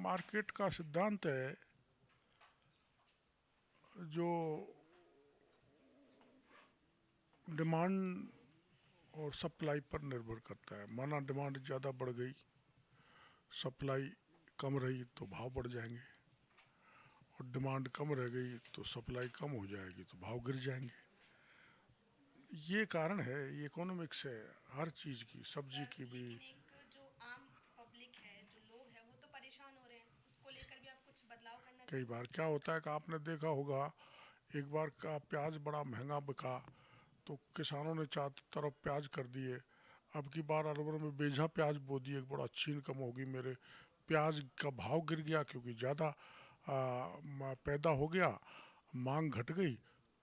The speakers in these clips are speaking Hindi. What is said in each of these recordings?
मार्केट का सिद्धांत है जो डिमांड और सप्लाई पर निर्भर करता है। माना डिमांड ज़्यादा बढ़ गई, सप्लाई कम रही तो भाव बढ़ जाएंगे, और डिमांड कम रह गई तो सप्लाई कम हो जाएगी तो भाव गिर जाएंगे। ये कारण है, ये इकोनॉमिक्स है हर चीज़ की, सब्जी की भी। लेकिन एक जो आम पब्लिक है, जो लोग हैं, वो तो परेशान हो रहे हैं, उसको लेकर भी आप कुछ बदलाव करना कई चाहेंगे? बार क्या होता है कि आपने देखा होगा, एक बार का प्याज बड़ा महंगा बिका तो किसानों ने चारों तरफ प्याज कर दिए। अब की बार अरबर में बेजा प्याज बो दिए, एक बड़ा अच्छी इनकम होगी मेरे, प्याज का भाव गिर गया क्योंकि ज़्यादा पैदा हो गया, मांग घट गई,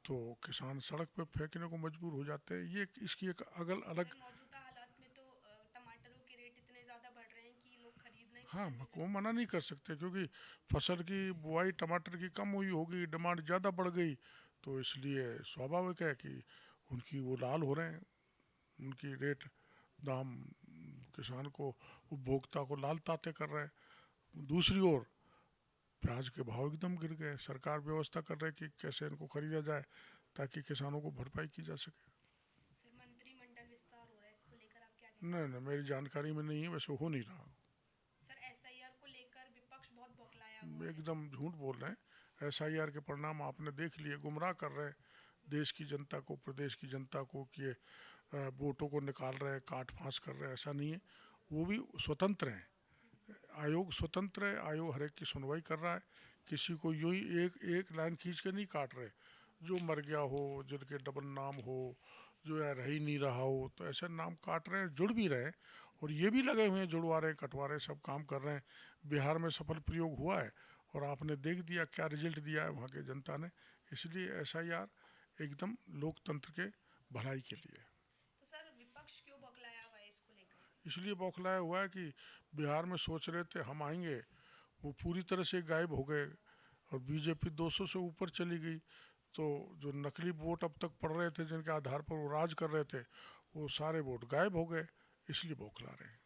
तो किसान सड़क पे फेंकने को मजबूर हो जाते हैं। ये इसकी एक अगल अलग। सर, मौजूदा हालात में तो टमाटरों के रेट इतने ज़्यादा बढ़ रहे हैं कि लोग खरीदना ही हाँ, पसंद नहीं को करते। मना नहीं कर सकते क्योंकि फसल की बुआई टमाटर की कम हुई होगी, डिमांड ज़्यादा बढ़ गई, तो इसलिए स्वाभाविक है कि उनकी वो लाल हो रहे हैं, उनकी रेट दाम किसान को, उपभोक्ता को लाल ताते कर रहे हैं। दूसरी ओर प्याज के भाव एकदम गिर गए, सरकार व्यवस्था कर रही है कि कैसे इनको खरीदा जाए ताकि किसानों को भरपाई की जा सके। सर, मंत्रिमंडल विस्तार हो रहा है, इसको लेकर आप क्या कहना नहीं नहीं, चाहेंगे? मेरी जानकारी में नहीं है, वैसे हो नहीं रहा। सर, एसआईआर को लेकर विपक्ष बहुत बौखलाया हुआ है। एकदम झूठ बोल रहे हैं। एसआईआर के परिणाम आपने देख लिए, गुमराह कर रहे हैं देश की जनता को, प्रदेश की जनता को कि ये वोटों को निकाल रहे हैं, काट फाँस कर रहे हैं। ऐसा नहीं है, वो भी स्वतंत्र हैं, आयोग स्वतंत्र है, आयोग हर एक की सुनवाई कर रहा है, किसी को यूं ही एक एक लाइन खींच के नहीं काट रहे। जो मर गया हो, जिनके डबल नाम हो, जो या रह ही नहीं रहा हो, तो ऐसे नाम काट रहे हैं, जुड़ भी रहे हैं, और ये भी लगे हुए हैं, जुड़वा रहे हैं, कटवा रहे हैं, सब काम कर रहे हैं। बिहार में सफल प्रयोग हुआ है और आपने देख दिया क्या रिजल्ट दिया है वहाँ के जनता ने। इसलिए एसआईआर एकदम लोकतंत्र के भलाई के लिए है। तो सर, विपक्ष क्यों बौखलाया हुआ है इसको लेकर? इसलिए बौखलाया हुआ है कि बिहार में सोच रहे थे हम आएंगे, वो पूरी तरह से गायब हो गए, और बीजेपी 200 से ऊपर चली गई। तो जो नकली वोट अब तक पड़ रहे थे, जिनके आधार पर वो राज कर रहे थे, वो सारे वोट गायब हो गए, इसलिए बौखला रहे हैं।